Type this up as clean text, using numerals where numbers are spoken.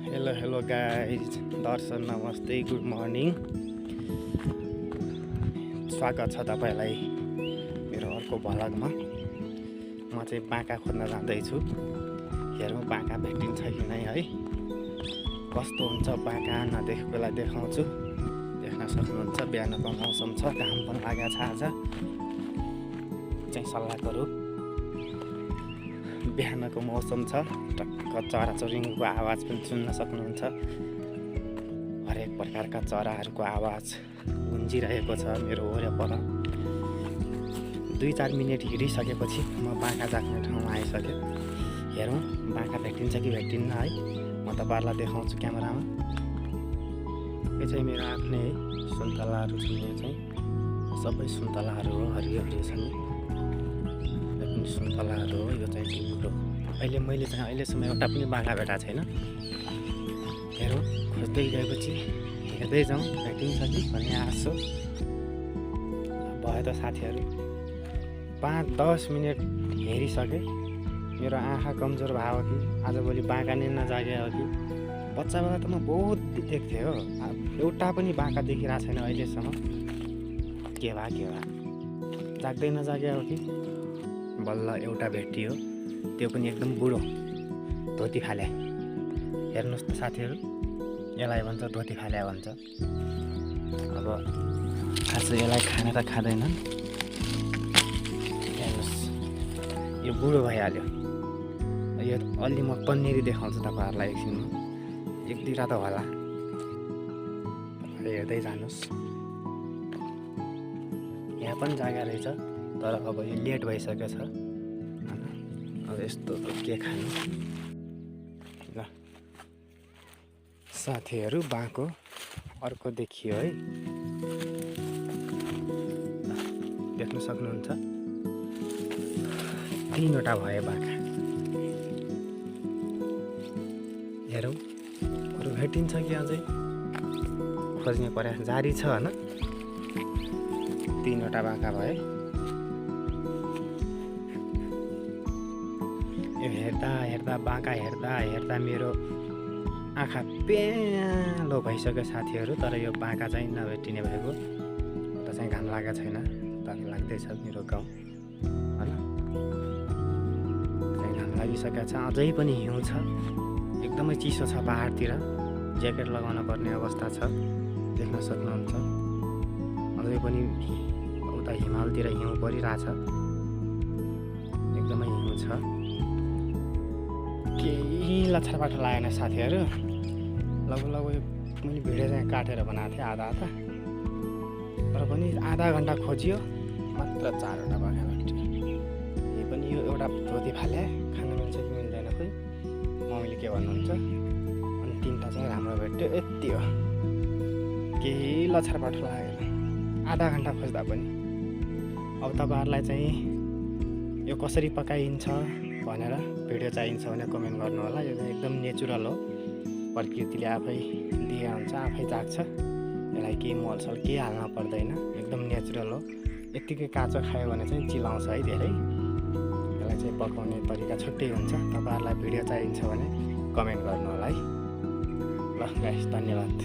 Hello guys, दर्शन नमस्ते, good morning. स्वागत छ तपाईँलाई मेरो अर्को भ्लगमा। म चाहिँ बाँका खोज्न जाँदैछु। हेरौँ बाँका भेटिन्छ कि नै है। कस्तो हुन्छ बाँका नदेखेको बेला देखाउँछु। देख्न सक्नुहुन्छ बिहानको मौसम छ, घाम पनि लागेको छ। आज चाहिँ सल्लाहको बिहानको मौसम छ। टक्क चराचुरुङ्गीको आवाज पनि सुन्न सक्नुहुन्छ। हरेक प्रकारका चराहरूको आवाज गुन्जिरहेको छ मेरो वरपर। 2-4 मिनट हिँडिसकेपछि म बाँका जाने ठाउँमा आइसकेँ। हेरौँ बाँका भेटिन्छ कि भेटिन्न है। म तपाईँहरूलाई देखाउँछु क्यामेरामा। यो चाहिँ मेरो आफ्नै सुन्तलाहरू छन्। यो चाहिँ सबै सुन्तलाहरू हो, हरियो हरियो छन्। सुन्तलाहरू हो। यो चाहिँ तिम्रो अहिले मैले चाहिँ अहिलेसम्म एउटा पनि बाँका भेटाएको छैन। हेरौँ खोज्दै गएपछि हेर्दै जाउँ भेटिन्छ कि भन्ने आश छ। भयो त साथीहरू, 5-10 मिनट हेरिसकेँ। मेरो आँखा कमजोर भयो कि आजभोलि बाँका नै नजागे हो कि। बच्चा बेला त म बहुत देख्थेँ हो। एउटा पनि बाँका देखिरहेको छैन अहिलेसम्म। के भयो जाग्दै नजागे हो कि। बल्ल एउटा भेटियो, त्यो पनि एकदम बुढो धोती फाले। हेर्नुहोस् त साथीहरू, यसलाई भन्छ धोती फाले भन्छ। अब खास यसलाई खाना त खाँदैनन्। हेर्नुहोस् यो बुढो भइहाल्यो। यो अलि म पन्नेरी देखाउँछु तपाईँहरूलाई एकछिनमा। 1-2 रात होला, हेर्दै जानुहोस्। यहाँ पनि जागा रहेछ, तर अब यो लेट भइसकेको छ। अब यस्तो के खानु ल। साथीहरू बाँको अर्को देखियो है। देख्न सक्नुहुन्छ 3वटा भयो बाँका। हेरौँ अरू भेटिन्छ कि अझै खोज्ने प्रयास जारी छ होइन। 3वटा बाँका भए। यो हेर्दा बाँका हेर्दा मेरो आँखा पेलो भइसक्यो साथीहरू। तर यो बाँका चाहिँ नभेटिने भएको। उता चाहिँ घाम लागेको छैन, तर लाग्दैछ मेरो गाउँ होइन। चाहिँ घाम लागिसकेको छ, अझै पनि हिउँ छ। एकदमै चिसो छ पहाडतिर, ज्याकेट लगाउन पर्ने अवस्था छ। देख्न सक्नुहुन्छ अझै पनि उता हिमालतिर हिउँ परिरहेछ। एकदमै हिउँ छ। केही लछारपाठा लागेन साथीहरू। लगभग मैले भिडियो चाहिँ काटेर बनाएको थिएँ आधा, तर पनि आधा घन्टा खोजियो, मात्र 4वटा बाँका भेट्यो। यही पनि यो एउटा धोती फाले खान मिल्छ कि मिल्दैन खोइ, मम्मीले के भन्नुहुन्छ। अनि 3वटा चाहिँ राम्रो भेट्यो, यति हो। केही लछारपाठा लागेन आधा घन्टा खोज्दा पनि। अब तपाईँहरूलाई चाहिँ यो कसरी पकाइन्छ भनेर भिडियो चाहिन्छ भने कमेन्ट गर्नु होला। यो चाहिँ एकदम नेचुरल हो, प्रकृतिले आफै दिए हुन्छ, आफै जाग्छ। यसलाई केही मलसल केही हाल्न पर्दैन, एकदम नेचुरल हो। यत्तिकै काँचो खायो भने चाहिँ चिलाउँछ है धेरै। यसलाई चाहिँ पकाउने तरिका छुट्टै हुन्छ। तपाईँहरूलाई भिडियो चाहिन्छ भने कमेन्ट गर्नु होला है। ल गाइस, धन्यवाद।